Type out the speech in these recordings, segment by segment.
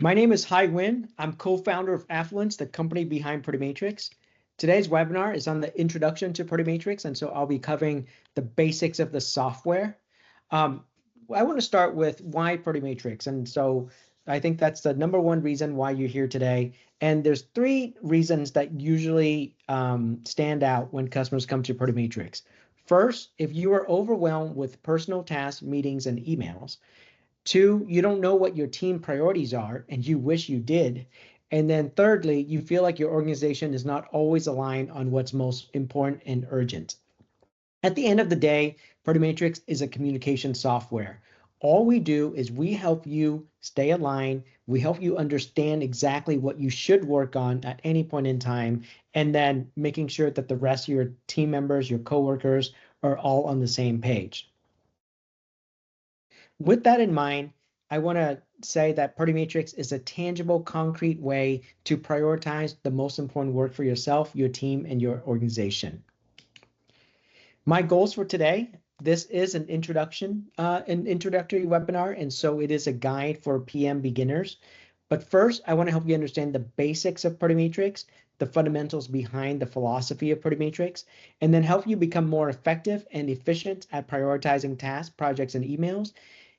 My name is Hai Nguyen. I'm co-founder of Affluence, the company behind Prioritization. Today's webinar is on the introduction to Prioritization, and so I'll be covering the basics of the software. I want to start with why Prioritization, and so I think that's the number one reason why you're here today. And there's three reasons that usually stand out when customers come to Prioritization. First, if you are overwhelmed with personal tasks, meetings, and emails. Two, you don't know what your team priorities are and you wish you did. And then thirdly, you feel like your organization is not always aligned on what's most important and urgent. At the end of the day, Matrix is a communication software. All we do is we help you stay aligned. We help you understand exactly what you should work on at any point in time, and then making sure that the rest of your team members, your coworkers, are all on the same page. With that in mind, I want to say that Party Matrix is a tangible, concrete way to prioritize the most important work for yourself, your team, and your organization. My goals for today, this is an introductory webinar, and so it is a guide for PM beginners. But first, I want to help you understand the basics of Party Matrix, the fundamentals behind the philosophy of Party Matrix, and then help you become more effective and efficient at prioritizing tasks, projects, and emails.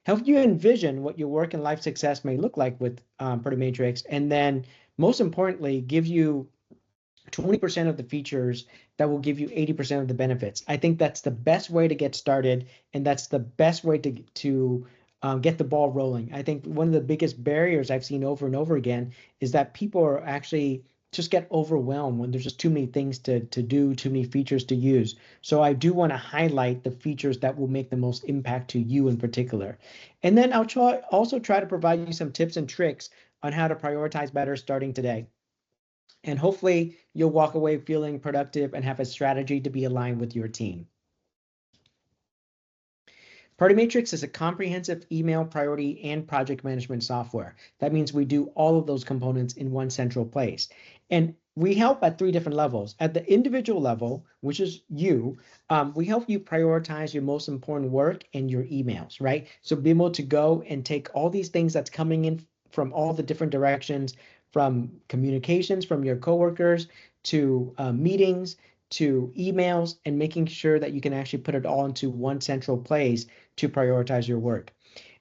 Help you envision what your work and life success may look like with Party Matrix, and then most importantly, give you 20% of the features that will give you 80% of the benefits. I think that's the best way to get started, and that's the best way to get the ball rolling. I think one of the biggest barriers I've seen over and over again is that people are actually just get overwhelmed when there's just too many things to do, too many features to use. So I do want to highlight the features that will make the most impact to you in particular. And then I'll also try to provide you some tips and tricks on how to prioritize better starting today. And hopefully you'll walk away feeling productive and have a strategy to be aligned with your team. Party Matrix is a comprehensive email priority and project management software. That means we do all of those components in one central place. And we help at three different levels. At the individual level, which is you, we help you prioritize your most important work and your emails, right? So be able to go and take all these things that's coming in from all the different directions, from communications from your coworkers to meetings to emails, and making sure that you can actually put it all into one central place to prioritize your work.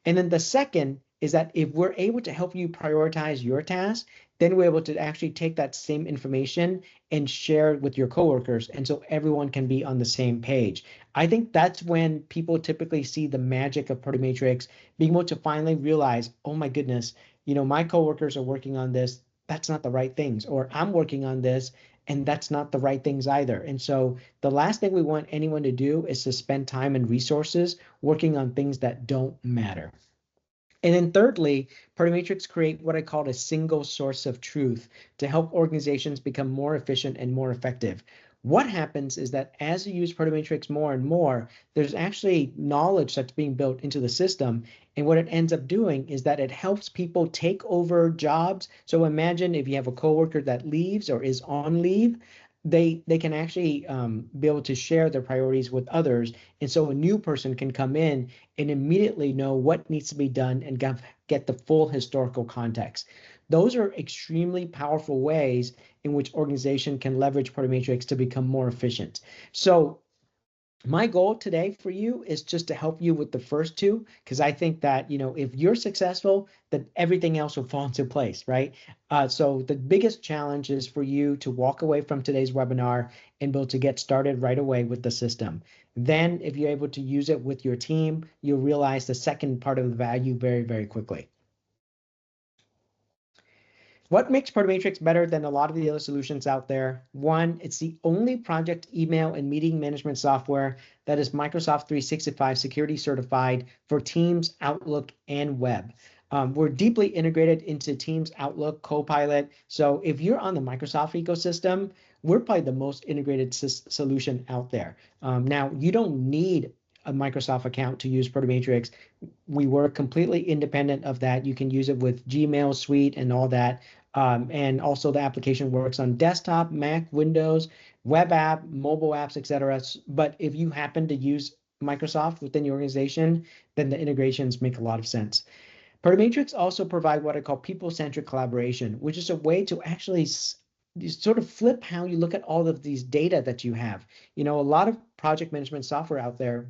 And then the second is that if we're able to help you prioritize your task, then we're able to actually take that same information and share it with your coworkers, and so everyone can be on the same page. I think that's when people typically see the magic of Party Matrix, being able to finally realize, oh my goodness, my coworkers are working on this. That's not the right things, or I'm working on this and that's not the right things either. And so the last thing we want anyone to do is to spend time and resources working on things that don't matter. And then thirdly, Party Matrix create what I call a single source of truth to help organizations become more efficient and more effective. What happens is that as you use Party Matrix more and more, there's actually knowledge that's being built into the system. And what it ends up doing is that it helps people take over jobs. So imagine if you have a coworker that leaves or is on leave, they can actually be able to share their priorities with others. And so a new person can come in and immediately know what needs to be done and get the full historical context. Those are extremely powerful ways in which organization can leverage Party Matrix to become more efficient. So my goal today for you is just to help you with the first two, because I think that, if you're successful, then everything else will fall into place, right? So the biggest challenge is for you to walk away from today's webinar and be able to get started right away with the system. Then if you're able to use it with your team, you'll realize the second part of the value very, very quickly. What makes Party Matrix better than a lot of the other solutions out there? One, it's the only project email and meeting management software that is Microsoft 365 security certified for Teams, Outlook, and web. We're deeply integrated into Teams, Outlook, Copilot. So if you're on the Microsoft ecosystem, we're probably the most integrated solution out there. Now, you don't need a Microsoft account to use Party Matrix. We work completely independent of that. You can use it with Gmail Suite and all that. And also the application works on desktop, Mac, Windows, web app, mobile apps, etc. But if you happen to use Microsoft within your organization, then the integrations make a lot of sense. Matrix also provide what I call people-centric collaboration, which is a way to actually you sort of flip how you look at all of these data that you have. You know, a lot of project management software out there,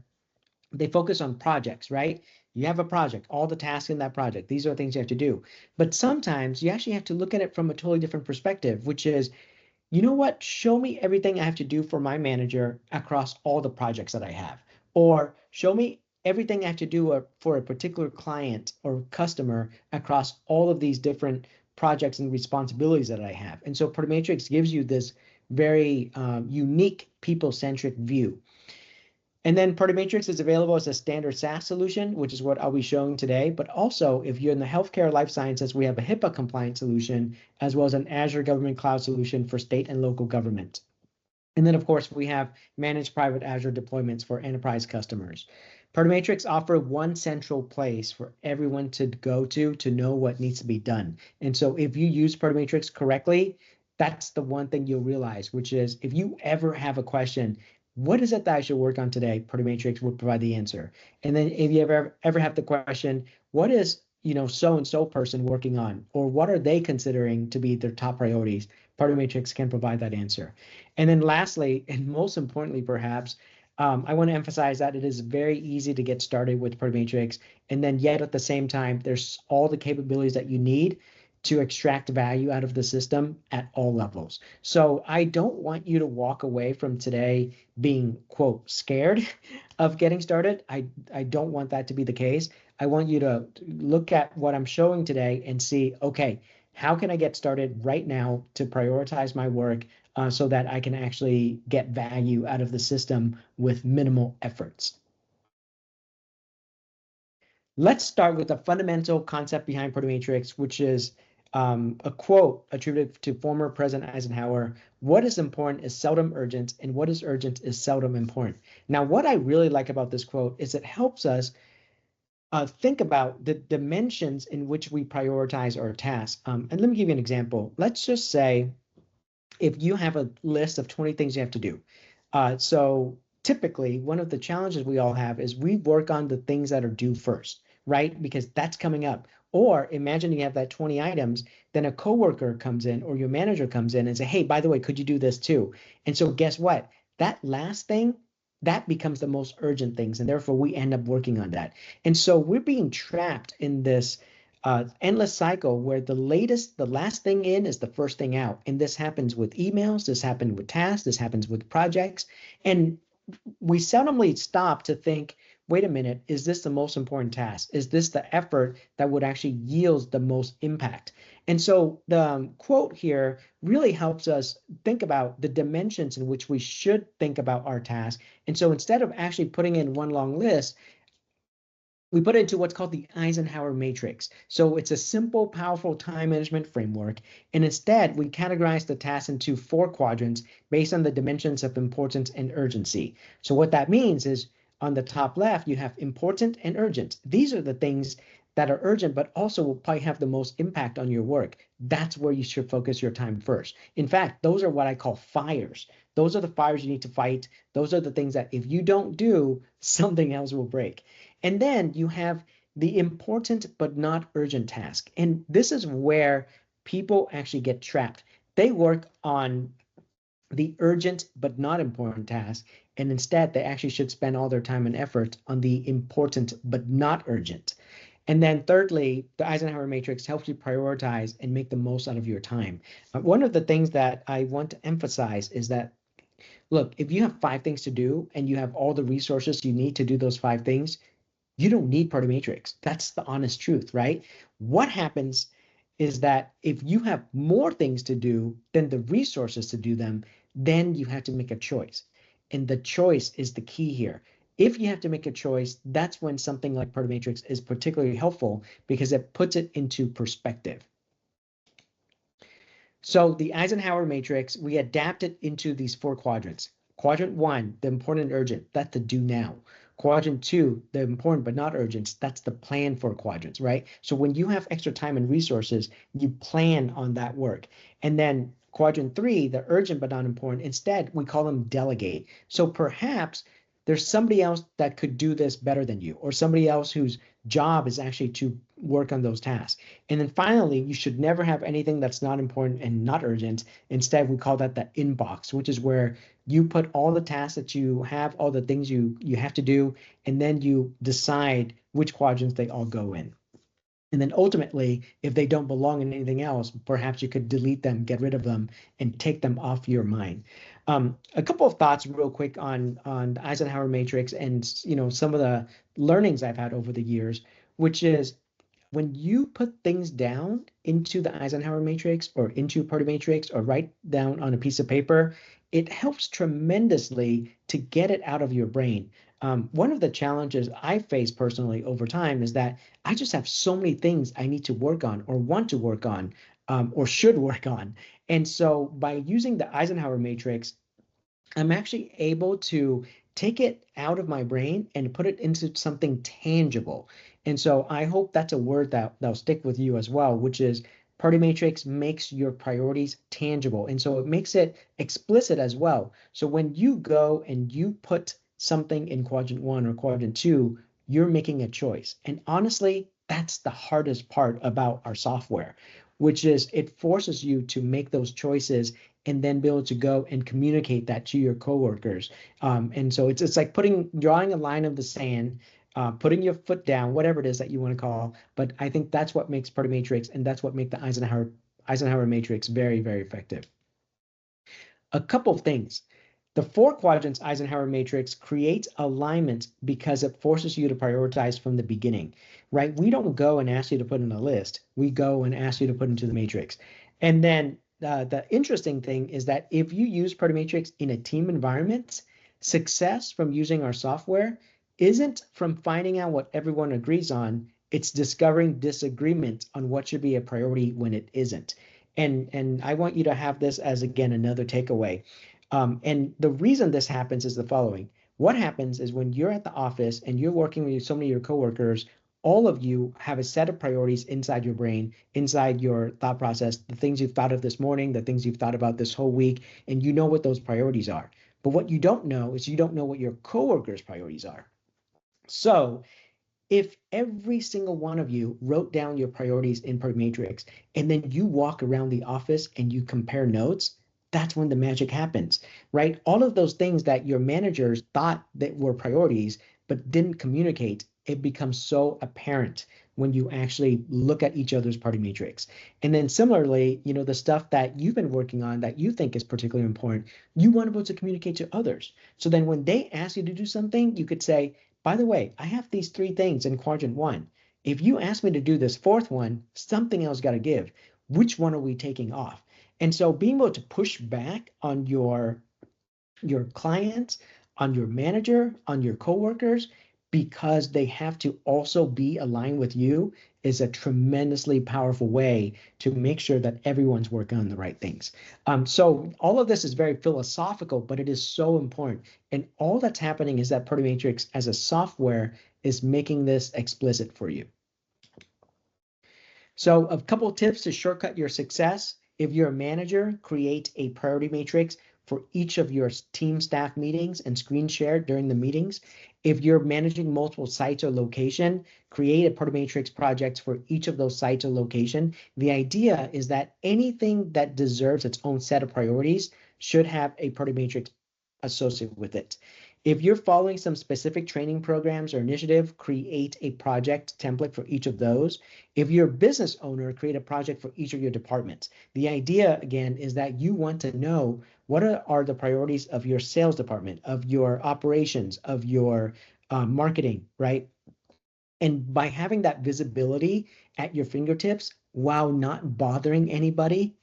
they focus on projects, right? You have a project, all the tasks in that project. These are things you have to do. But sometimes you actually have to look at it from a totally different perspective, which is, you know what? Show me everything I have to do for my manager across all the projects that I have. Or show me everything I have to do for a particular client or customer across all of these different projects and responsibilities that I have. And so Matrix gives you this very unique people-centric view. And then Matrix is available as a standard SaaS solution, which is what I'll be showing today. But also, if you're in the healthcare life sciences, we have a HIPAA compliant solution, as well as an Azure government cloud solution for state and local government. And then, of course, we have managed private Azure deployments for enterprise customers. Matrix offer one central place for everyone to go to know what needs to be done. And so if you use Matrix correctly, that's the one thing you'll realize, which is if you ever have a question, what is it that I should work on today? Matrix will provide the answer. And then if you ever have the question, what is so-and-so person working on, or what are they considering to be their top priorities? Matrix can provide that answer. And then lastly, and most importantly, perhaps, I want to emphasize that it is very easy to get started with Matrix, and then yet at the same time, there's all the capabilities that you need to extract value out of the system at all levels. So I don't want you to walk away from today being, quote, scared of getting started. I don't want that to be the case. I want you to look at what I'm showing today and see, okay, how can I get started right now to prioritize my work so that I can actually get value out of the system with minimal efforts? Let's start with the fundamental concept behind Matrix, which is a quote attributed to former President Eisenhower: "What is important is seldom urgent, and what is urgent is seldom important." Now, what I really like about this quote is it helps us think about the dimensions in which we prioritize our tasks. And let me give you an example. Let's just say if you have a list of 20 things you have to do. So typically, one of the challenges we all have is we work on the things that are due first, right? Because that's coming up. Or imagine you have that 20 items, then a coworker comes in or your manager comes in and say, hey, by the way, could you do this too? And so guess what? That last thing, that becomes the most urgent things. And therefore, we end up working on that. And so we're being trapped in this endless cycle where the last thing in is the first thing out. And this happens with emails, this happens with tasks, this happens with projects. And we seldomly stop to think, wait a minute, is this the most important task? Is this the effort that would actually yield the most impact? And so the quote here really helps us think about the dimensions in which we should think about our task. And so instead of actually putting in one long list, we put it into what's called the Eisenhower Matrix. So it's a simple, powerful time management framework. And instead, we categorize the tasks into 4 quadrants based on the dimensions of importance and urgency. So what that means is on the top left, you have important and urgent. These are the things that are urgent, but also will probably have the most impact on your work. That's where you should focus your time first. In fact, those are what I call fires. Those are the fires you need to fight. Those are the things that if you don't do, something else will break. And then you have the important but not urgent task. And this is where people actually get trapped. They work on the urgent but not important task, and instead they actually should spend all their time and effort on the important but not urgent. And then thirdly, the Eisenhower Matrix helps you prioritize and make the most out of your time. One of the things that I want to emphasize is that, look, if you have 5 things to do and you have all the resources you need to do those 5 things, you don't need Matrix. That's the honest truth, right? What happens is that if you have more things to do than the resources to do them, then you have to make a choice. And the choice is the key here. If you have to make a choice, that's when something like Matrix is particularly helpful because it puts it into perspective. So the Eisenhower Matrix, we adapt it into these 4 quadrants. Quadrant 1, the important and urgent, that's the do now. Quadrant 2, the important but not urgent, that's the plan for quadrants, right? So when you have extra time and resources, you plan on that work. And then quadrant 3, the urgent but not important, instead we call them delegate. So perhaps there's somebody else that could do this better than you, or somebody else whose job is actually to work on those tasks. And then finally, you should never have anything that's not important and not urgent. Instead, we call that the inbox, which is where you put all the tasks that you have, all the things you have to do, and then you decide which quadrants they all go in. And then ultimately, if they don't belong in anything else, perhaps you could delete them, get rid of them, and take them off your mind. A couple of thoughts real quick on the Eisenhower Matrix and some of the learnings I've had over the years, which is when you put things down into the Eisenhower Matrix or into Party Matrix or write down on a piece of paper, it helps tremendously to get it out of your brain. One of the challenges I face personally over time is that I just have so many things I need to work on or want to work on or should work on. And so by using the Eisenhower Matrix, I'm actually able to take it out of my brain and put it into something tangible. And so I hope that's a word that'll stick with you as well, which is Party Matrix makes your priorities tangible. And so it makes it explicit as well. So when you go and you put something in quadrant 1 or quadrant 2, you're making a choice. And honestly, that's the hardest part about our software, which is it forces you to make those choices and then be able to go and communicate that to your coworkers. And so it's like drawing a line of the sand, putting your foot down, whatever it is that you want to call. But I think that's what makes Party Matrix, and that's what makes the Eisenhower Matrix very, very effective. A couple of things. The 4 quadrants Eisenhower Matrix creates alignment because it forces you to prioritize from the beginning, right? We don't go and ask you to put in a list. We go and ask you to put into the matrix. And then the interesting thing is that if you use Party Matrix in a team environment, success from using our software isn't from finding out what everyone agrees on. It's discovering disagreement on what should be a priority when it isn't. And I want you to have this as, again, another takeaway. And the reason this happens is the following. What happens is when you're at the office and you're working with so many of your coworkers, all of you have a set of priorities inside your brain, inside your thought process, the things you've thought of this morning, the things you've thought about this whole week, and you know what those priorities are. But what you don't know is you don't know what your coworkers' priorities are. So if every single one of you wrote down your priorities in Party Matrix, and then you walk around the office and you compare notes, that's when the magic happens, right? All of those things that your managers thought that were priorities but didn't communicate, it becomes so apparent when you actually look at each other's Party Matrix. And then similarly, the stuff that you've been working on that you think is particularly important, you want to be able to communicate to others. So then when they ask you to do something, you could say, by the way, I have these 3 things in quadrant 1. If you ask me to do this 4th one, something else got to give. Which one are we taking off? And so being able to push back on your clients, on your manager, on your coworkers, because they have to also be aligned with you is a tremendously powerful way to make sure that everyone's working on the right things. So all of this is very philosophical, but it is so important. And all that's happening is that Party Matrix as a software is making this explicit for you. So a couple of tips to shortcut your success. If you're a manager, create a priority matrix for each of your team staff meetings and screen share during the meetings. If you're managing multiple sites or location, create a Party Matrix project for each of those sites or location. The idea is that anything that deserves its own set of priorities should have a Party Matrix associated with it. If you're following some specific training programs or initiative, create a project template for each of those. If you're a business owner, create a project for each of your departments. The idea, again, is that you want to know what are the priorities of your sales department, of your operations, of your marketing, right? And by having that visibility at your fingertips while not bothering anybody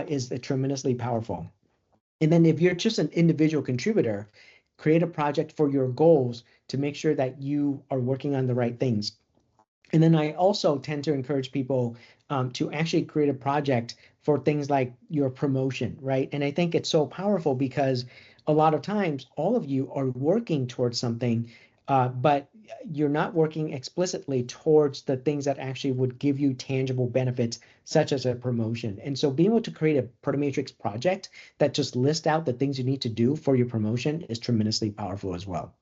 is tremendously powerful. And then if you're just an individual contributor, create a project for your goals to make sure that you are working on the right things. And then I also tend to encourage people to actually create a project for things like your promotion, right? And I think it's so powerful because a lot of times all of you are working towards something, but you're not working explicitly towards the things that actually would give you tangible benefits, such as a promotion. And so being able to create a Party Matrix project that just lists out the things you need to do for your promotion is tremendously powerful as well.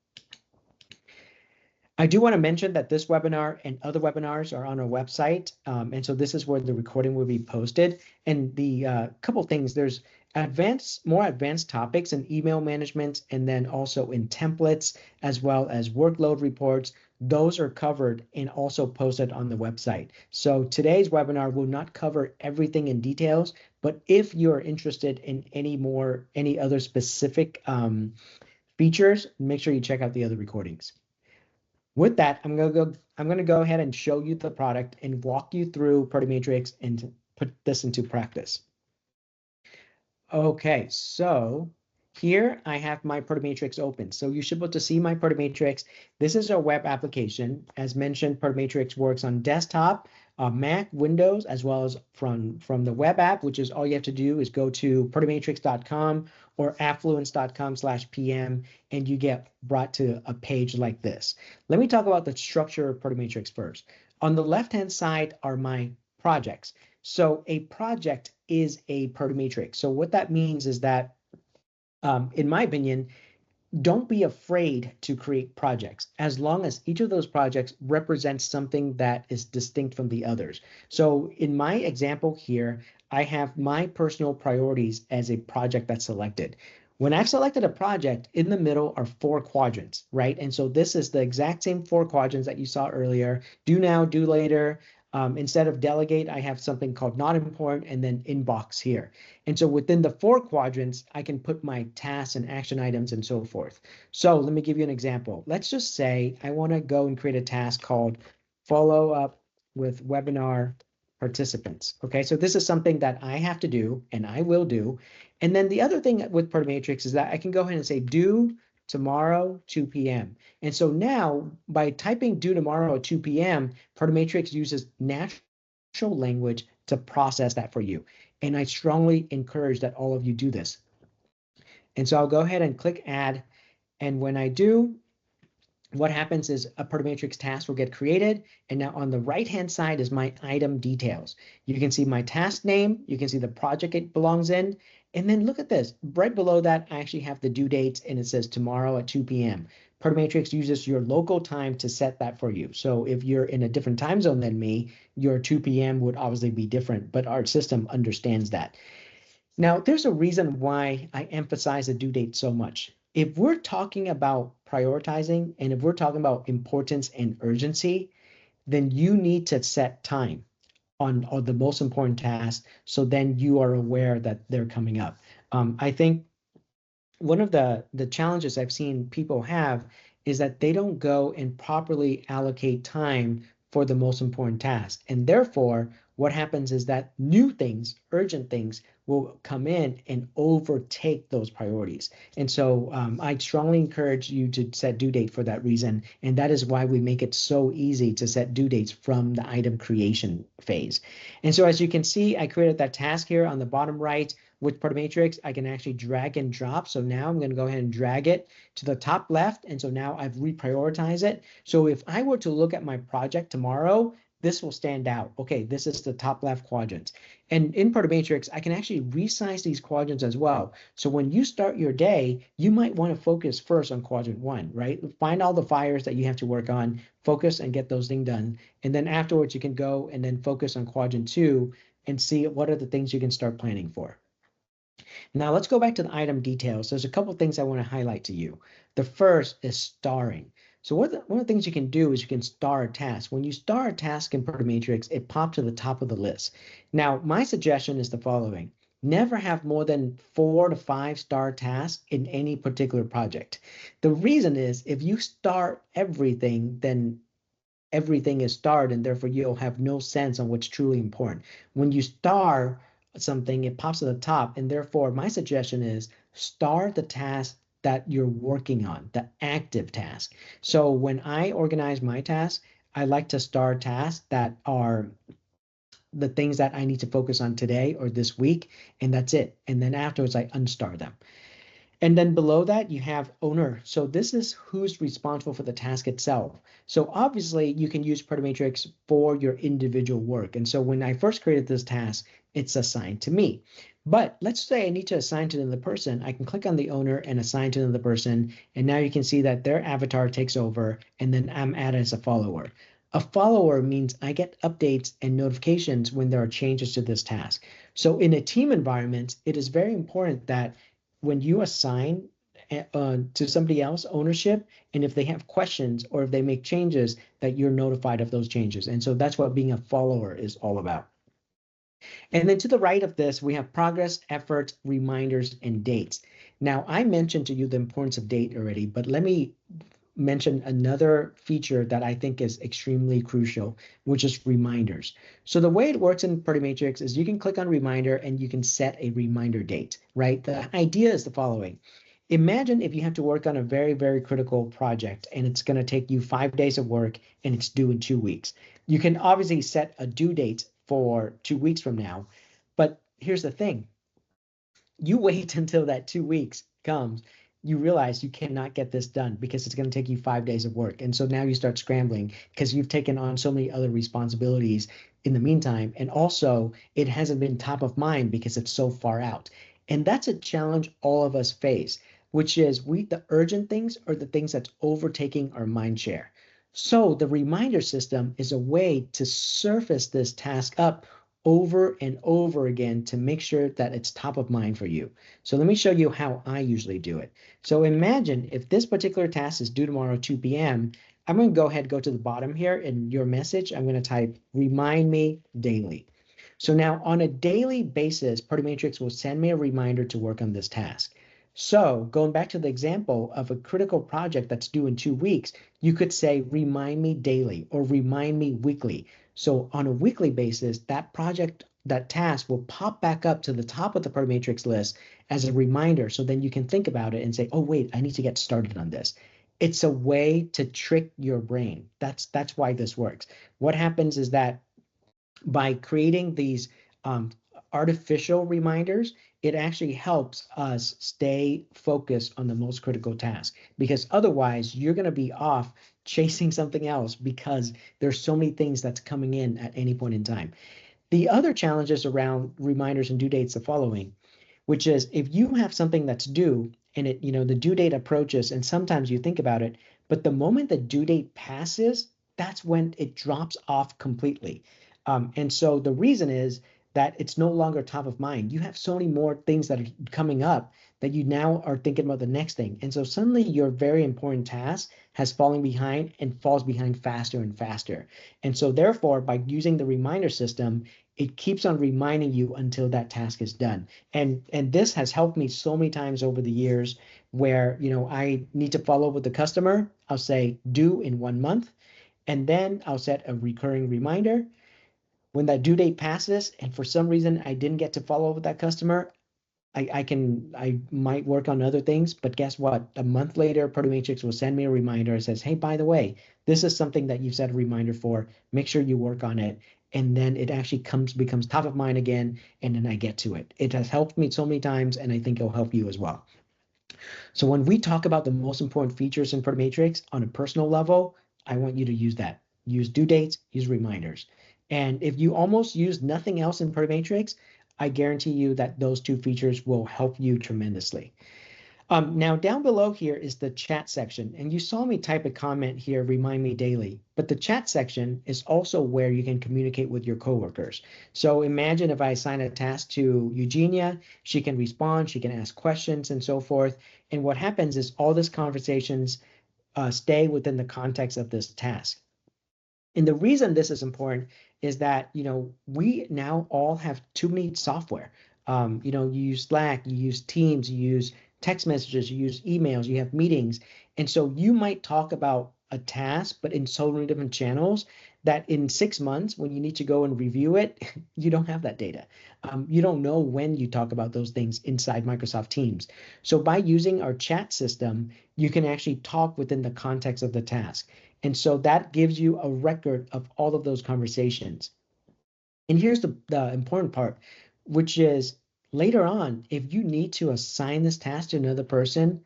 I do want to mention that this webinar and other webinars are on our website. And so this is where the recording will be posted. And the couple things, there's more advanced topics in email management, and then also in templates, as well as workload reports. Those are covered and also posted on the website. So today's webinar will not cover everything in details, but if you're interested in any other specific features, make sure you check out the other recordings. With that, I'm going to go ahead and show you the product and walk you through Matrix and put this into practice. Okay, so here I have my Matrix open. So you should be able to see my Matrix. This is a web application. As mentioned, Matrix works on desktop, Mac, Windows, as well as from the web app, which is all you have to do is go to protomatrix.com or affluence.com/PM, and you get brought to a page like this. Let me talk about the structure of Matrix first. On the left-hand side are my projects. So a project is a matrix. So what that means is that, in my opinion, don't be afraid to create projects as long as each of those projects represents something that is distinct from the others. So in my example here, I have my personal priorities as a project that's selected. When I've selected a project, in the middle are 4 quadrants, right? And so this is the exact same 4 quadrants that you saw earlier: do now, do later. Instead of delegate, I have something called not important, and then inbox here. And so within the 4 quadrants, I can put my tasks and action items and so forth. So let me give you an example. Let's just say I want to go and create a task called follow up with webinar participants. Okay, so this is something that I have to do and I will do. And then the other thing with Matrix is that I can go ahead and say due tomorrow, 2 p.m. And so now by typing due tomorrow at 2 p.m., Matrix uses natural language to process that for you. And I strongly encourage that all of you do this. And so I'll go ahead and click add. And when I do, what happens is a Matrix task will get created. And now on the right-hand side is my item details. You can see my task name. You can see the project it belongs in. And then look at this. Right below that, I actually have the due dates, and it says tomorrow at 2 p.m. Matrix uses your local time to set that for you. So if you're in a different time zone than me, your 2 p.m. would obviously be different, but our system understands that. Now, there's a reason why I emphasize the due date so much. If we're talking about prioritizing and if we're talking about importance and urgency, then you need to set time on the most important tasks, so then you are aware that they're coming up. I think one of the challenges I've seen people have is that they don't go and properly allocate time for the most important task. And therefore, what happens is that new things, urgent things, will come in and overtake those priorities. And so I strongly encourage you to set due date for that reason. And that is why we make it so easy to set due dates from the item creation phase. And so as you can see, I created that task here on the bottom right. With Matrix, I can actually drag and drop. So now I'm going to go ahead and drag it to the top left. And so now I've reprioritized it. So if I were to look at my project tomorrow, this will stand out. Okay, this is the top left quadrant. And in Matrix, I can actually resize these quadrants as well. So when you start your day, you might want to focus first on quadrant 1, right? Find all the fires that you have to work on, focus and get those things done. And then afterwards, you can go and then focus on quadrant 2 and see what are the things you can start planning for. Now let's go back to the item details. There's a couple of things I want to highlight to you. The first is starring. So one of the things you can do is you can star a task. When you star a task in Matrix, it pops to the top of the list. Now, my suggestion is the following. Never have more than 4 to 5 star tasks in any particular project. The reason is if you star everything, then everything is starred, and therefore you'll have no sense on what's truly important. When you star something, it pops to the top, and therefore my suggestion is star the task that you're working on, the active task. So when I organize my tasks, I like to star tasks that are the things that I need to focus on today or this week, and that's it. And then afterwards, I unstar them. And then below that, you have owner. So this is who's responsible for the task itself. So obviously, you can use Matrix for your individual work. And so when I first created this task, it's assigned to me. But let's say I need to assign to another person. I can click on the owner and assign to another person. And now you can see that their avatar takes over, and then I'm added as a follower. A follower means I get updates and notifications when there are changes to this task. So in a team environment, it is very important that when you assign to somebody else ownership, and if they have questions or if they make changes, that you're notified of those changes. And so that's what being a follower is all about. And then to the right of this, we have progress, effort, reminders, and dates. Now, I mentioned to you the importance of date already, but let me mention another feature that I think is extremely crucial, which is reminders. So the way it works in Matrix is you can click on reminder and you can set a reminder date, right? The idea is the following. Imagine if you have to work on a very, very critical project and it's going to take you 5 days of work and it's due in 2 weeks. You can obviously set a due date for 2 weeks from now, but here's the thing. You wait until that 2 weeks comes, you realize you cannot get this done because it's going to take you 5 days of work. And so now you start scrambling because you've taken on so many other responsibilities in the meantime. And also, it hasn't been top of mind because it's so far out. And that's a challenge all of us face, which is the urgent things are the things that's overtaking our mind share. So the reminder system is a way to surface this task up over and over again to make sure that it's top of mind for you. So let me show you how I usually do it. So imagine if this particular task is due tomorrow 2 p.m., I'm going to go ahead, go to the bottom here in your message. I'm going to type remind me daily. So now on a daily basis, Matrix will send me a reminder to work on this task. So going back to the example of a critical project that's due in 2 weeks, you could say remind me daily or remind me weekly. So on a weekly basis, that project, that task will pop back up to the top of the Matrix list as a reminder. So then you can think about it and say, oh, wait, I need to get started on this. It's a way to trick your brain. That's why this works. What happens is that by creating these um, artificial reminders, it actually helps us stay focused on the most critical task, because otherwise you're going to be off chasing something else because there's so many things that's coming in at any point in time. The other challenges around reminders and due dates the following, which is if you have something that's due and the due date approaches and sometimes you think about it, but the moment the due date passes, that's when it drops off completely. And so the reason is that it's no longer top of mind. You have so many more things that are coming up that you now are thinking about the next thing. And so suddenly your very important task has fallen behind and falls behind faster and faster. And so therefore, by using the reminder system, it keeps on reminding you until that task is done. And this has helped me so many times over the years where, I need to follow up with the customer. I'll say due in 1 month, and then I'll set a recurring reminder. When that due date passes, and for some reason I didn't get to follow up with that customer, I might work on other things, but guess what? A month later, Matrix will send me a reminder. It says, hey, by the way, this is something that you've set a reminder for. Make sure you work on it. And then it actually becomes top of mind again, and then I get to it. It has helped me so many times, and I think it'll help you as well. So when we talk about the most important features in Matrix on a personal level, I want you to use that. Use due dates, use reminders. And if you almost use nothing else in Matrix, I guarantee you that those two features will help you tremendously. Now down below here is the chat section, and you saw me type a comment here, remind me daily, but the chat section is also where you can communicate with your coworkers. So imagine if I assign a task to Eugenia, she can respond, she can ask questions and so forth. And what happens is all these conversations stay within the context of this task. And the reason this is important is that, we now all have too many software. You use Slack, you use Teams, you use text messages, you use emails, you have meetings. And so you might talk about a task, but in so many different channels that in 6 months, when you need to go and review it, you don't have that data. You don't know when you talk about those things inside Microsoft Teams. So by using our chat system, you can actually talk within the context of the task. And so that gives you a record of all of those conversations. And here's the important part, which is Later on, if you need to assign this task to another person,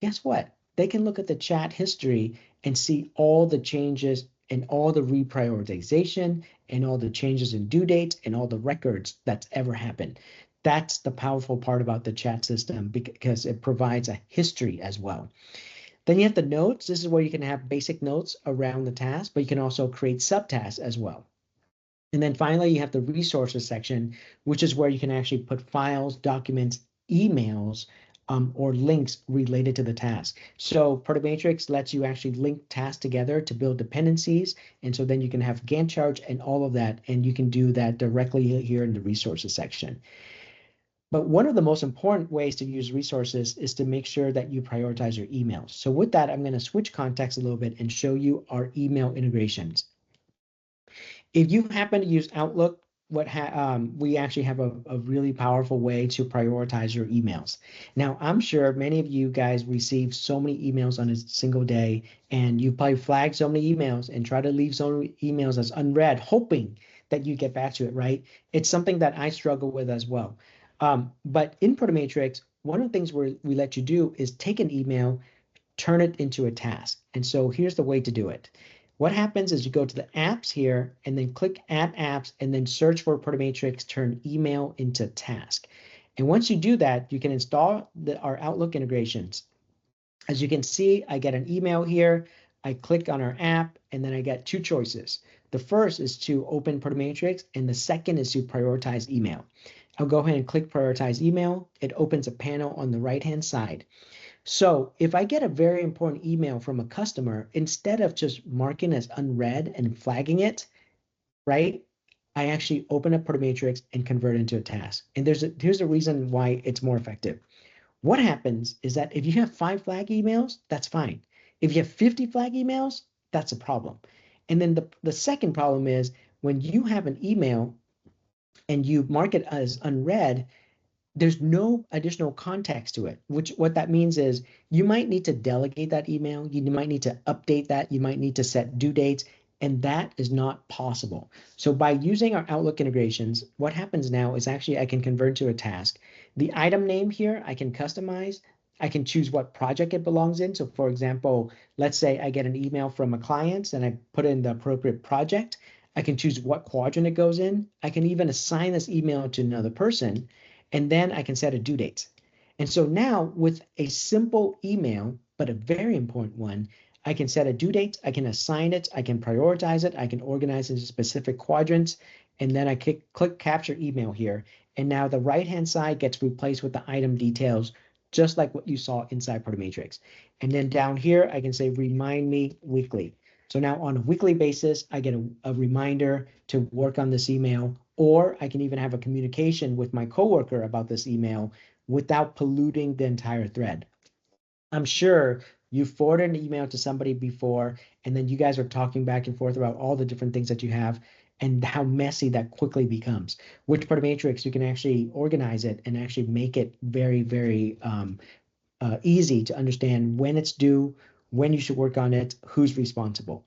guess what? They can look at the chat history and see all the changes and all the reprioritization and all the changes in due dates and all the records that's ever happened. That's the powerful part about the chat system because it provides a history as well. Then you have the notes. This is where you can have basic notes around the task, but you can also create subtasks as well. And then finally, you have the resources section, which is where you can actually put files, documents, emails, or links related to the task. So Matrix lets you actually link tasks together to build dependencies. And so then you can have Gantt charts and all of that, and you can do that directly here in the resources section. But one of the most important ways to use resources is to make sure that you prioritize your emails. So with that, I'm going to switch context a little bit and show you our email integrations. If you happen to use Outlook, we actually have a really powerful way to prioritize your emails. Now, I'm sure many of you guys receive so many emails on a single day, and you probably flag so many emails and try to leave so many emails as unread, hoping that you get back to it, right? It's something that I struggle with as well. But in Matrix, one of the things we let you do is take an email, turn it into a task. And so here's the way to do it. What happens is you go to the apps here and then click add apps and then search for Matrix, turn email into task. And once you do that, you can install our Outlook integrations. As you can see, I get an email here. I click on our app and then I get two choices. The first is to open Matrix and the second is to prioritize email. I'll go ahead and click prioritize email. It opens a panel on the right-hand side. So if I get a very important email from a customer, instead of just marking as unread and flagging it, right, I actually open up Matrix and convert it into a task. And here's the reason why it's more effective. What happens is that if you have 5 flag emails, that's fine. If you have 50 flag emails, that's a problem. And then the second problem is when you have an email and you mark it as unread, there's no additional context to it, which what that means is you might need to delegate that email. You might need to update that. You might need to set due dates, and that is not possible. So by using our Outlook integrations, what happens now is actually I can convert to a task. The item name here, I can customize. I can choose what project it belongs in. So for example, let's say I get an email from a client and I put in the appropriate project. I can choose what quadrant it goes in. I can even assign this email to another person, and then I can set a due date. And so now with a simple email, but a very important one, I can set a due date, I can assign it, I can prioritize it, I can organize it into specific quadrants, and then I click capture email here. And now the right-hand side gets replaced with the item details, just like what you saw inside Matrix. And then down here, I can say remind me weekly. So now on a weekly basis, I get a reminder to work on this email, or I can even have a communication with my coworker about this email without polluting the entire thread. I'm sure you forwarded an email to somebody before, and then you guys are talking back and forth about all the different things that you have and how messy that quickly becomes. With Matrix, you can actually organize it and actually make it very, very easy to understand when it's due, when you should work on it, who's responsible.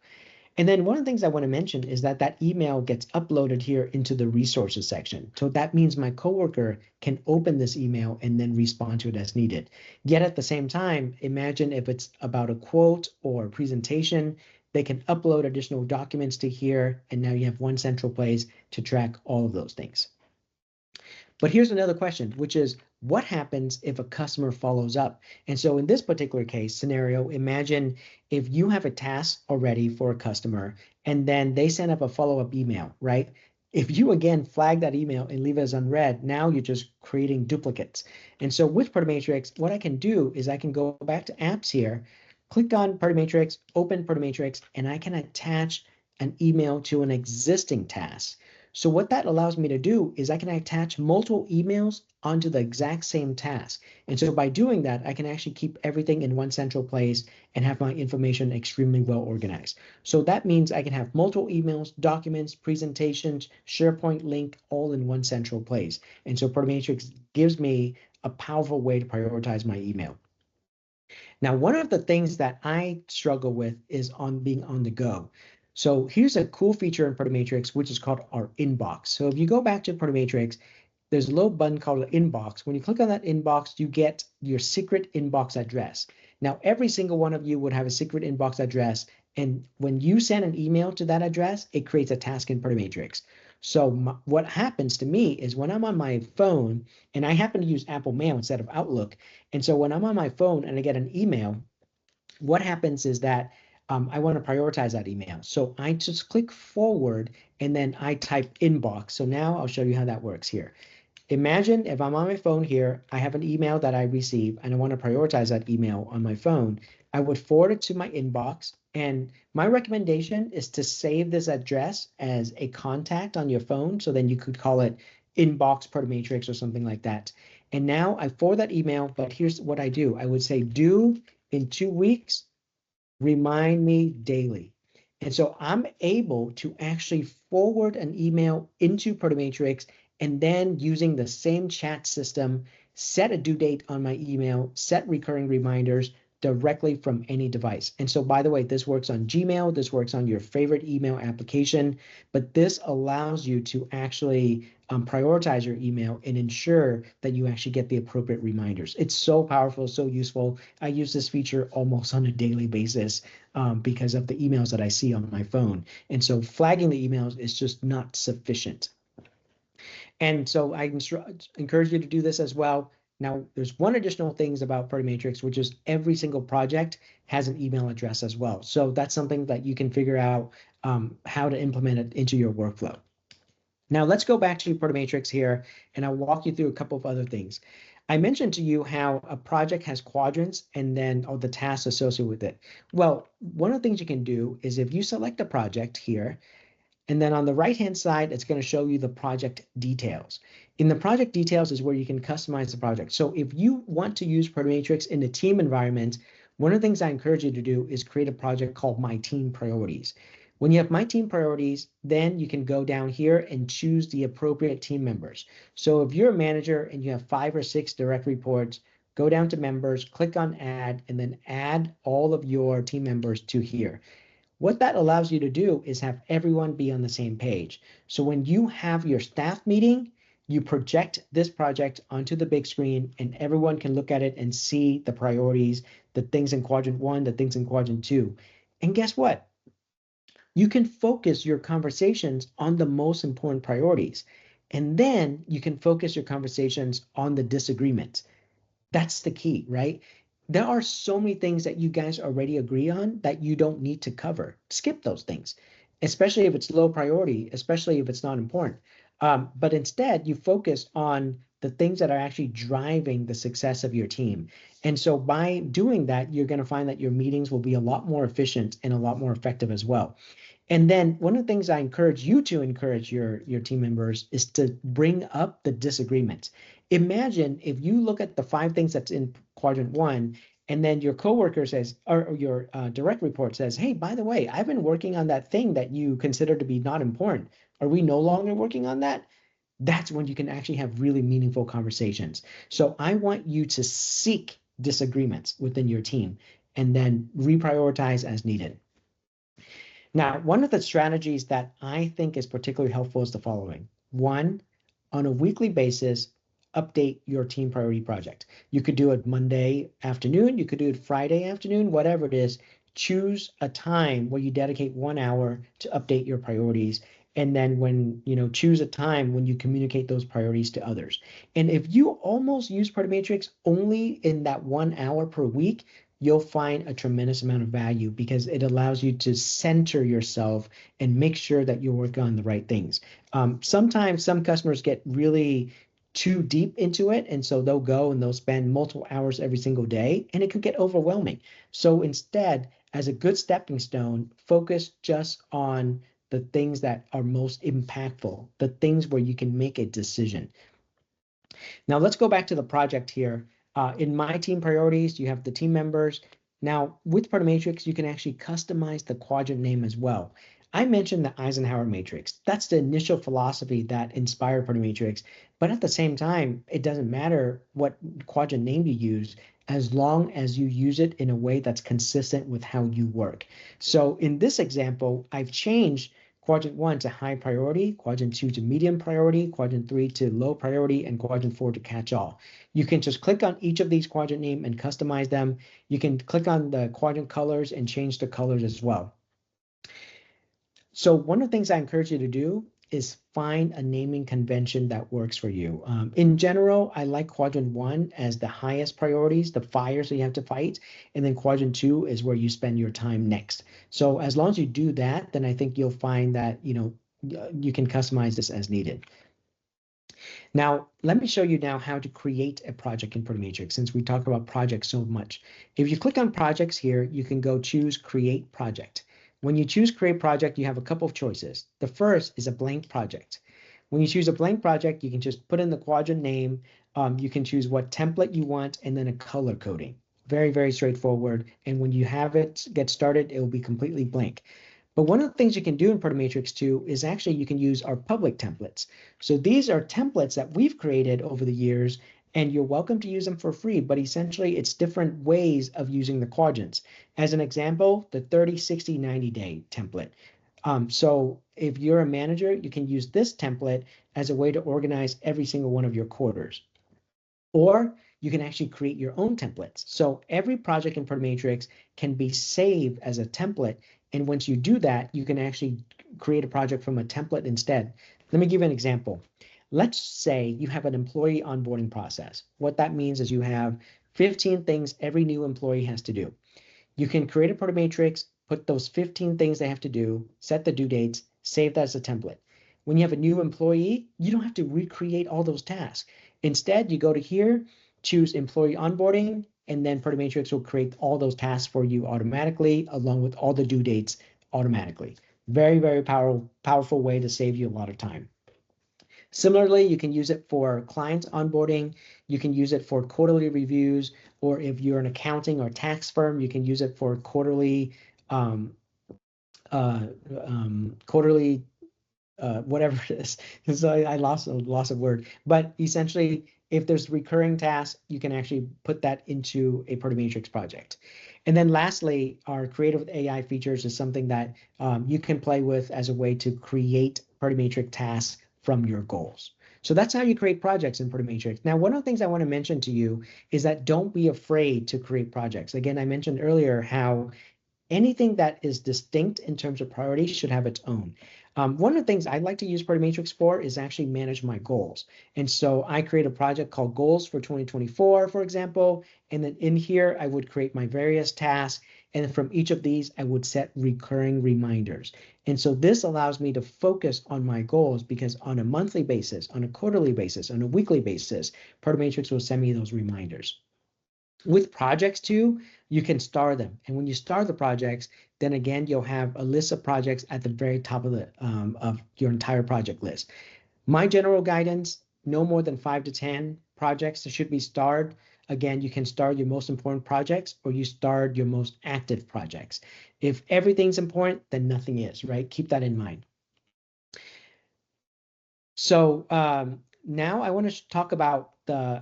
And then one of the things I want to mention is that that email gets uploaded here into the resources section. So that means my coworker can open this email and then respond to it as needed. Yet at the same time, imagine if it's about a quote or a presentation, they can upload additional documents to here, and now you have one central place to track all of those things. But here's another question, which is what happens if a customer follows up? And so in this particular case scenario, imagine if you have a task already for a customer and then they send up a follow-up email, right? If you again flag that email and leave it as unread, now you're just creating duplicates. And so with Matrix, what I can do is I can go back to apps here, click on Matrix, open Matrix, and I can attach an email to an existing task. So what that allows me to do is I can attach multiple emails onto the exact same task. And so by doing that, I can actually keep everything in one central place and have my information extremely well organized. So that means I can have multiple emails, documents, presentations, SharePoint link, all in one central place. And so Matrix gives me a powerful way to prioritize my email. Now, one of the things that I struggle with is on being on the go. So here's a cool feature in Matrix, which is called our inbox. So if you go back to Matrix, there's a little button called an inbox. When you click on that inbox, you get your secret inbox address. Now, every single one of you would have a secret inbox address. And when you send an email to that address, it creates a task in Matrix. So what happens to me is when I'm on my phone, and I happen to use Apple Mail instead of Outlook. And so when I'm on my phone and I get an email, what happens is that I want to prioritize that email. So I just click forward and then I type inbox. So now I'll show you how that works here. Imagine if I'm on my phone here, I have an email that I receive and I want to prioritize that email on my phone. I would forward it to my inbox. And my recommendation is to save this address as a contact on your phone. So then you could call it inbox Matrix or something like that. And now I forward that email, but here's what I do. I would say due in 2 weeks, remind me daily. And so I'm able to actually forward an email into Matrix and then using the same chat system, set a due date on my email, set recurring reminders directly from any device. And so, by the way, this works on Gmail, this works on your favorite email application, but this allows you to actually prioritize your email and ensure that you actually get the appropriate reminders. It's so powerful, so useful. I use this feature almost on a daily basis because of the emails that I see on my phone. And so flagging the emails is just not sufficient. And so I encourage you to do this as well. Now, there's one additional things about Matrix, which is every single project has an email address as well. So that's something that you can figure out how to implement it into your workflow. Now, let's go back to Matrix here, and I'll walk you through a couple of other things. I mentioned to you how a project has quadrants and then all the tasks associated with it. Well, one of the things you can do is if you select a project here, and then on the right-hand side, it's going to show you the project details. In the project details is where you can customize the project. So if you want to use Matrix in a team environment, one of the things I encourage you to do is create a project called My Team Priorities. When you have My Team Priorities, then you can go down here and choose the appropriate team members. So if you're a manager and you have 5 or 6 direct reports, go down to members, click on add, and then add all of your team members to here. What that allows you to do is have everyone be on the same page. So when you have your staff meeting, you project this project onto the big screen and everyone can look at it and see the priorities, the things in quadrant 1, the things in quadrant 2. And guess what? You can focus your conversations on the most important priorities. And then you can focus your conversations on the disagreements. That's the key, right? There are so many things that you guys already agree on that you don't need to cover. Skip those things, especially if it's low priority, especially if it's not important. But instead, you focus on the things that are actually driving the success of your team. And so by doing that, you're going to find that your meetings will be a lot more efficient and a lot more effective as well. And then one of the things I encourage you to encourage your team members is to bring up the disagreements. Imagine if you look at the 5 things that's in quadrant 1, and then your coworker says, or your direct report says, hey, by the way, I've been working on that thing that you consider to be not important. Are we no longer working on that? That's when you can actually have really meaningful conversations. So I want you to seek disagreements within your team and then reprioritize as needed. Now, one of the strategies that I think is particularly helpful is the following. 1, on a weekly basis, update your team priority project. You could do it Monday afternoon, you could do it Friday afternoon, whatever it is. Choose a time where you dedicate 1 hour to update your priorities. And then choose a time when you communicate those priorities to others. And if you almost use Matrix only in that 1 hour per week, you'll find a tremendous amount of value because it allows you to center yourself and make sure that you're working on the right things. Sometimes some customers get really too deep into it, and so they'll go and they'll spend multiple hours every single day, and it can get overwhelming. So instead, as a good stepping stone, focus just on the things that are most impactful, the things where you can make a decision. Now let's go back to the project here. In My Team Priorities, you have the team members. Now with Matrix, you can actually customize the quadrant name as well. I mentioned the Eisenhower Matrix. That's the initial philosophy that inspired Matrix. But at the same time, it doesn't matter what quadrant name you use, as long as you use it in a way that's consistent with how you work. So in this example, I've changed Quadrant 1 to high priority, Quadrant 2 to medium priority, Quadrant 3 to low priority, and Quadrant 4 to catch all. You can just click on each of these quadrant name and customize them. You can click on the quadrant colors and change the colors as well. So one of the things I encourage you to do is find a naming convention that works for you. In general, I like Quadrant 1 as the highest priorities, the fires that you have to fight, and then Quadrant 2 is where you spend your time next. So as long as you do that, then I think you'll find that you can customize this as needed. Now, let me show you now how to create a project in Protomatrix, since we talk about projects so much. If you click on projects here, you can go choose create project. When you choose create project, you have a couple of choices. The first is a blank project. When you choose a blank project, you can just put in the quadrant name. You can choose what template you want and then a color coding. Very, very straightforward. And when you have it get started, it will be completely blank. But one of the things you can do in Protomatrix 2 is actually you can use our public templates. So these are templates that we've created over the years, and you're welcome to use them for free, but essentially it's different ways of using the quadrants. As an example, the 30, 60, 90-day template. So if you're a manager, you can use this template as a way to organize every single one of your quarters. Or you can actually create your own templates. So every project in Protomatrix can be saved as a template. And once you do that, you can actually create a project from a template instead. Let me give you an example. Let's say you have an employee onboarding process. What that means is you have 15 things every new employee has to do. You can create a Protomatrix, put those 15 things they have to do, set the due dates, save that as a template. When you have a new employee, you don't have to recreate all those tasks. Instead, you go to here, choose employee onboarding, and then Protomatrix will create all those tasks for you automatically, along with all the due dates automatically. Very, very powerful way to save you a lot of time. Similarly, you can use it for client onboarding. You can use it for quarterly reviews, or if you're an accounting or tax firm, you can use it for quarterly, whatever it is. So I lost a word, but essentially, if there's recurring tasks, you can actually put that into a Protomatrix project. And then lastly, our creative with AI features is something that you can play with as a way to create Protomatrix tasks from your goals. So that's how you create projects in Protomatrix. Now, one of the things I want to mention to you is that don't be afraid to create projects. Again, I mentioned earlier how anything that is distinct in terms of priority should have its own. One of the things I'd like to use Protomatrix for is actually manage my goals. And so I create a project called Goals for 2024, for example, and then in here, I would create my various tasks. And from each of these, I would set recurring reminders. And so this allows me to focus on my goals because on a monthly basis, on a quarterly basis, on a weekly basis, Protomatrix will send me those reminders. With projects too, you can star them. And when you star the projects, then again, you'll have a list of projects at the very top of your entire project list. My general guidance, no more than 5 to 10 projects that should be starred. Again, you can star your most important projects or you star your most active projects. If everything's important, then nothing is, right? Keep that in mind. So now I want to talk about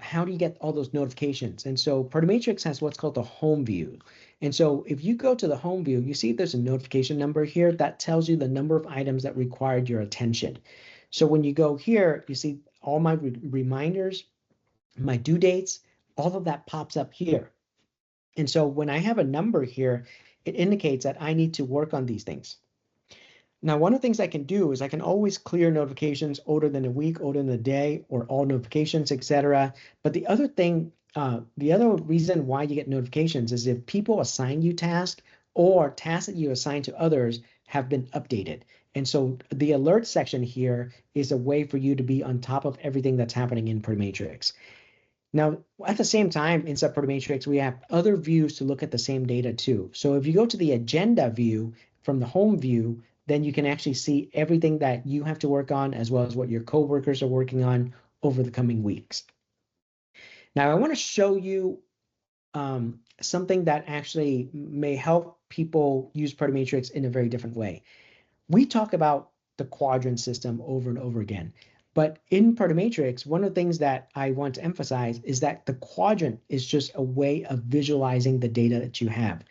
how do you get all those notifications. And so Protomatrix has what's called the home view. And so if you go to the home view, you see there's a notification number here that tells you the number of items that required your attention. So when you go here, you see all my reminders, my due dates, all of that pops up here. And so when I have a number here, it indicates that I need to work on these things. Now, one of the things I can do is I can always clear notifications older than a week, older than a day, or all notifications, etc. But the other thing, the other reason why you get notifications is if people assign you tasks or tasks that you assign to others have been updated. And so the alert section here is a way for you to be on top of everything that's happening in Protomatrix. Now, at the same time, inside Protomatrix, we have other views to look at the same data too. So if you go to the agenda view from the home view, then you can actually see everything that you have to work on as well as what your coworkers are working on over the coming weeks. Now, I want to show you something that actually may help people use Protomatrix in a very different way. We talk about the quadrant system over and over again. But in Protomatrix, one of the things that I want to emphasize is that the quadrant is just a way of visualizing the data that you have.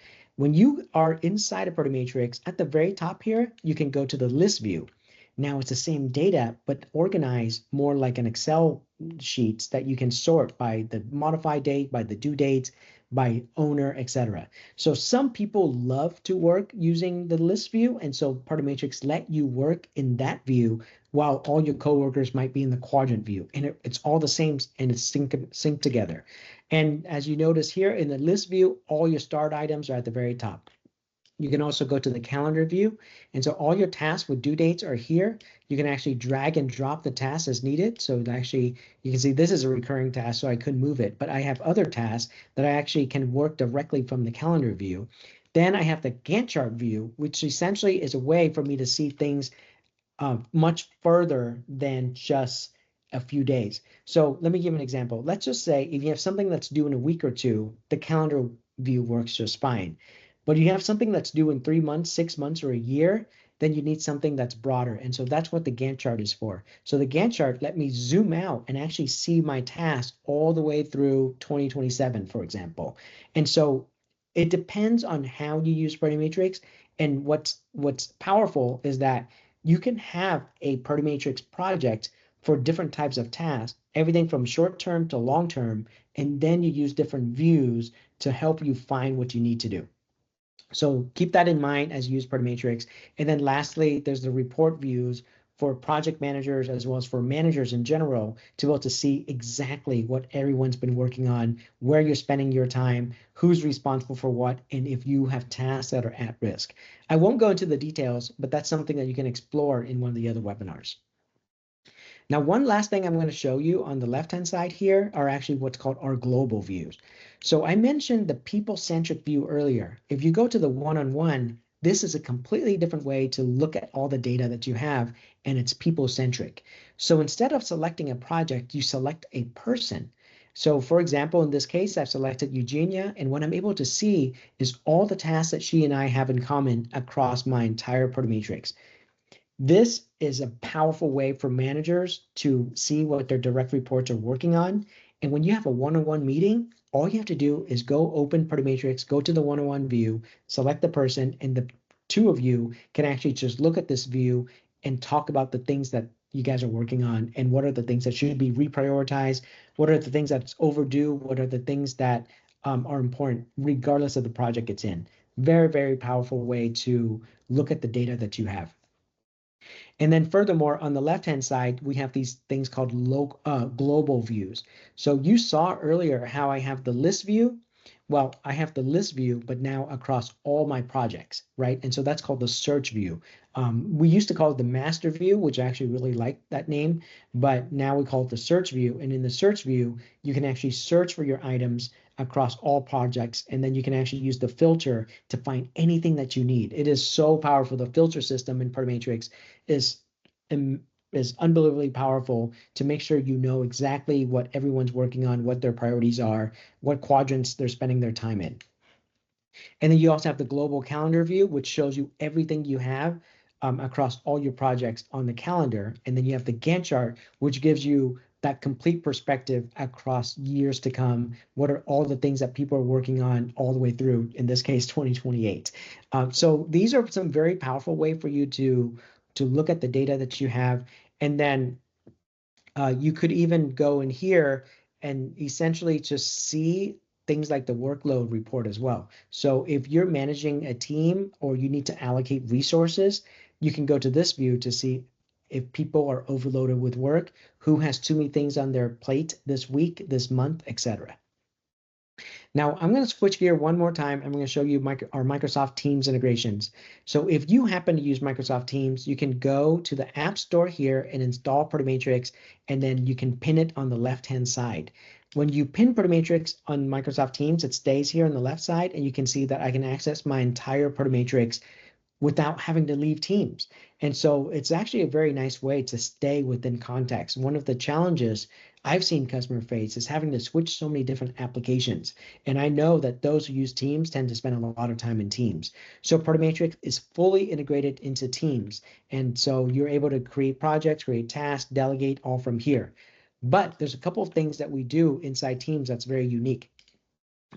When you are inside a Proto Matrix, at the very top here, you can go to the list view. Now it's the same data, but organized more like an Excel sheets that you can sort by the modified date, by the due dates, by owner, etc. So some people love to work using the list view, and so Proto Matrix let you work in that view while all your coworkers might be in the quadrant view, and it's all the same and it's synced together. And as you notice here in the list view, all your start items are at the very top. You can also go to the calendar view. And so all your tasks with due dates are here. You can actually drag and drop the tasks as needed. So actually, you can see this is a recurring task, so I couldn't move it. But I have other tasks that I actually can work directly from the calendar view. Then I have the Gantt chart view, which essentially is a way for me to see things much further than just a few days. So let me give an example. Let's just say if you have something that's due in a week or two, the calendar view works just fine. But you have something that's due in 3 months, 6 months, or a year, then you need something that's broader. And so that's what the Gantt chart is for. So the Gantt chart let me zoom out and actually see my task all the way through 2027, for example. And so it depends on how you use Proto Matrix. And what's powerful is that you can have a Proto Matrix project for different types of tasks, everything from short term to long term, and then you use different views to help you find what you need to do. So keep that in mind as you use Proto Matrix. And then lastly, there's the report views for project managers as well as for managers in general to be able to see exactly what everyone's been working on, where you're spending your time, who's responsible for what, and if you have tasks that are at risk. I won't go into the details, but that's something that you can explore in one of the other webinars. Now, one last thing I'm going to show you on the left-hand side here are actually what's called our global views. So I mentioned the people-centric view earlier. If you go to the one-on-one, this is a completely different way to look at all the data that you have, and it's people-centric. So instead of selecting a project, you select a person. So for example, in this case, I've selected Eugenia, and what I'm able to see is all the tasks that she and I have in common across my entire Proto Matrix. This is a powerful way for managers to see what their direct reports are working on. And when you have a one-on-one meeting, all you have to do is go open Proto Matrix, go to the one-on-one view, select the person, and the two of you can actually just look at this view and talk about the things that you guys are working on and what are the things that should be reprioritized, what are the things that's overdue, what are the things that are important regardless of the project it's in. Very, very powerful way to look at the data that you have. And then furthermore, on the left-hand side, we have these things called global views. So you saw earlier how I have the list view. Well, I have the list view, but now across all my projects, right? And so that's called the search view. We used to call it the master view, which I actually really like that name, but now we call it the search view. And in the search view, you can actually search for your items across all projects, and then you can actually use the filter to find anything that you need. It is so powerful. The filter system in Proto Matrix is unbelievably powerful to make sure you know exactly what everyone's working on, what their priorities are, what quadrants they're spending their time in. And then you also have the global calendar view, which shows you everything you have across all your projects on the calendar. And then you have the Gantt chart, which gives you that complete perspective across years to come. What are all the things that people are working on all the way through, in this case, 2028. So these are some very powerful way for you to look at the data that you have. And then you could even go in here and essentially just see things like the workload report as well. So if you're managing a team or you need to allocate resources, you can go to this view to see if people are overloaded with work, who has too many things on their plate this week, this month, etc. Now I'm going to switch gear one more time. I'm going to show you our Microsoft Teams integrations. So if you happen to use Microsoft Teams, you can go to the App Store here and install Proto Matrix, and then you can pin it on the left-hand side. When you pin Proto Matrix on Microsoft Teams, it stays here on the left side, and you can see that I can access my entire Proto Matrix without having to leave Teams. And so it's actually a very nice way to stay within context. One of the challenges I've seen customer face is having to switch so many different applications. And I know that those who use Teams tend to spend a lot of time in Teams. So Proto Matrix is fully integrated into Teams. And so you're able to create projects, create tasks, delegate all from here. But there's a couple of things that we do inside Teams that's very unique,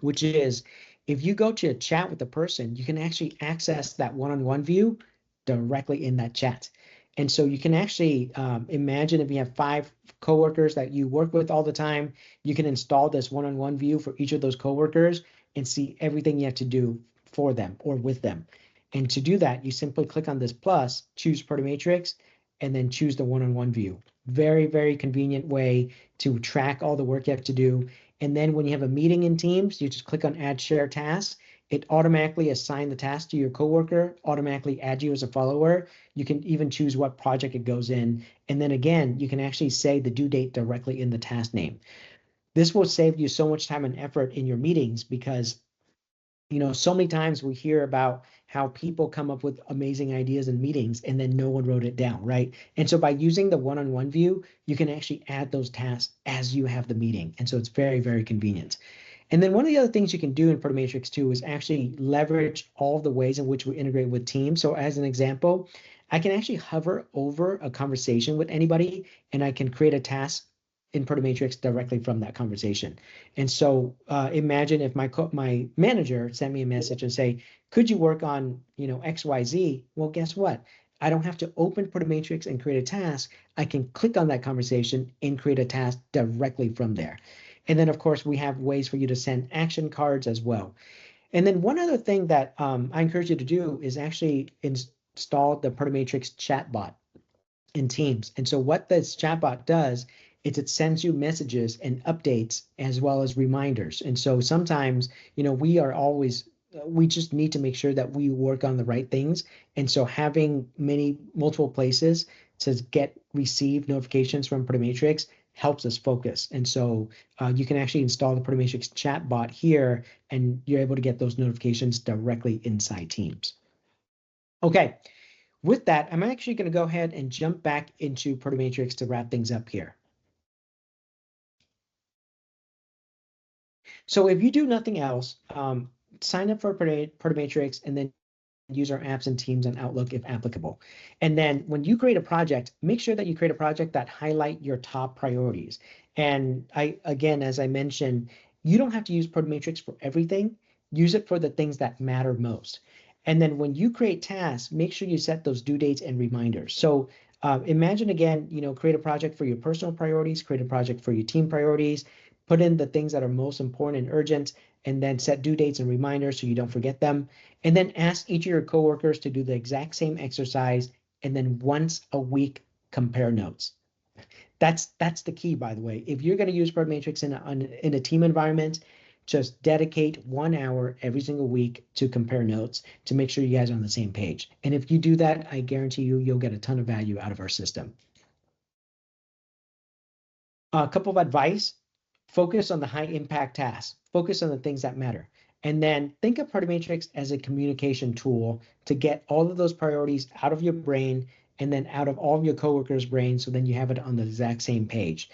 which is If you go to a chat with the person, you can actually access that one-on-one view directly in that chat. And so you can actually imagine if you have 5 coworkers that you work with all the time, you can install this one-on-one view for each of those coworkers and see everything you have to do for them or with them. And to do that, you simply click on this plus, choose Protomatrix, and then choose the one-on-one view. Very, very convenient way to track all the work you have to do. And then when you have a meeting in Teams, you just click on Add Share Task. It automatically assigns the task to your coworker, automatically add you as a follower. You can even choose what project it goes in. And then again, you can actually say the due date directly in the task name. This will save you so much time and effort in your meetings because so many times we hear about how people come up with amazing ideas in meetings and then no one wrote it down, right? And so by using the one-on-one view, you can actually add those tasks as you have the meeting. And so it's very, very convenient. And then one of the other things you can do in Protomatrix too is actually leverage all the ways in which we integrate with Teams. So as an example, I can actually hover over a conversation with anybody and I can create a task in Protomatrix directly from that conversation. And so imagine if my manager sent me a message and say, could you work on XYZ? Well, guess what? I don't have to open Protomatrix and create a task. I can click on that conversation and create a task directly from there. And then, of course, we have ways for you to send action cards as well. And then one other thing that I encourage you to do is actually install the Protomatrix chatbot in Teams. And so what this chatbot does is it sends you messages and updates as well as reminders. And so sometimes, we just need to make sure that we work on the right things. And so having multiple places to receive notifications from Protomatrix helps us focus. And so you can actually install the Protomatrix chatbot here, and you're able to get those notifications directly inside Teams. Okay. With that, I'm actually going to go ahead and jump back into Protomatrix to wrap things up here. So if you do nothing else, sign up for Protomatrix and then use our apps and Teams and Outlook if applicable. And then when you create a project, make sure that you create a project that highlight your top priorities. And again, as I mentioned, you don't have to use Protomatrix for everything. Use it for the things that matter most. And then when you create tasks, make sure you set those due dates and reminders. So imagine again, create a project for your personal priorities, create a project for your team priorities, put in the things that are most important and urgent, and then set due dates and reminders so you don't forget them. And then ask each of your coworkers to do the exact same exercise, and then once a week, compare notes. That's the key, by the way. If you're going to use Protomatrix in a team environment, just dedicate 1 hour every single week to compare notes to make sure you guys are on the same page. And if you do that, I guarantee you'll get a ton of value out of our system. A couple of advice: focus on the high impact tasks, focus on the things that matter. And then think of Protomatrix as a communication tool to get all of those priorities out of your brain and then out of all of your coworkers' brains, so then you have it on the exact same page.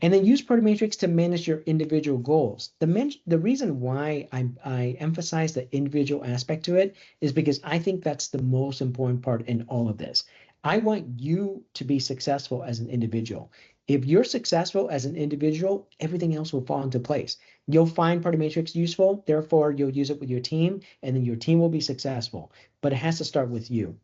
And then use Protomatrix to manage your individual goals. The reason why I emphasize the individual aspect to it is because I think that's the most important part in all of this. I want you to be successful as an individual. If you're successful as an individual, everything else will fall into place. You'll find Protomatrix useful, therefore you'll use it with your team, and then your team will be successful. But it has to start with you.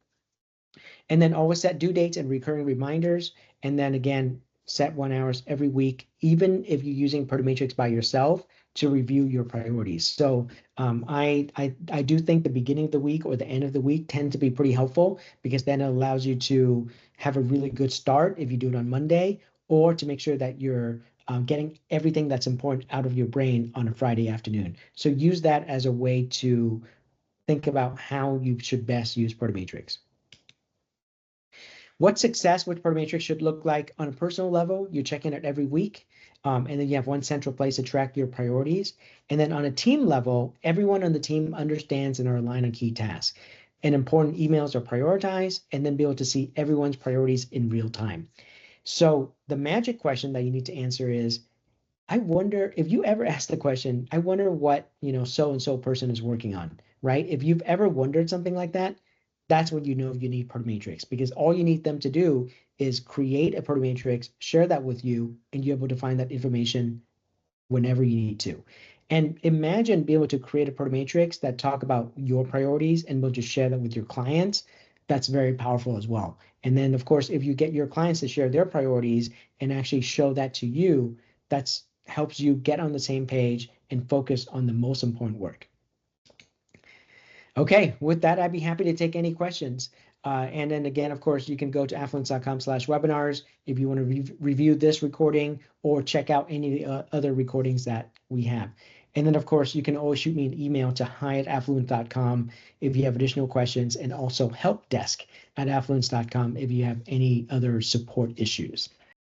And then always set due dates and recurring reminders. And then again, set 1 hour every week, even if you're using Protomatrix by yourself, to review your priorities. So I do think the beginning of the week or the end of the week tend to be pretty helpful, because then it allows you to have a really good start if you do it on Monday, or to make sure that you're getting everything that's important out of your brain on a Friday afternoon. So use that as a way to think about how you should best use Protomatrix. What success with Protomatrix should look like on a personal level: you check in it every week, and then you have one central place to track your priorities. And then on a team level, everyone on the team understands and are aligned on key tasks, and important emails are prioritized, and then be able to see everyone's priorities in real time. So the magic question that you need to answer is, I wonder if you ever ask the question, I wonder what, so-and-so person is working on, right? If you've ever wondered something like that, that's when you know you need Protomatrix, because all you need them to do is create a Protomatrix, share that with you, and you're able to find that information whenever you need to. And imagine being able to create a proto matrix that talk about your priorities and be able to share that with your clients. That's very powerful as well. And then, of course, if you get your clients to share their priorities and actually show that to you, that's helps you get on the same page and focus on the most important work. Okay, with that, I'd be happy to take any questions. And then again, of course, you can go to affluence.com/webinars if you want to review this recording or check out any other recordings that we have. And then, of course, you can always shoot me an email to hi@affluence.com if you have additional questions, and also helpdesk@affluence.com if you have any other support issues.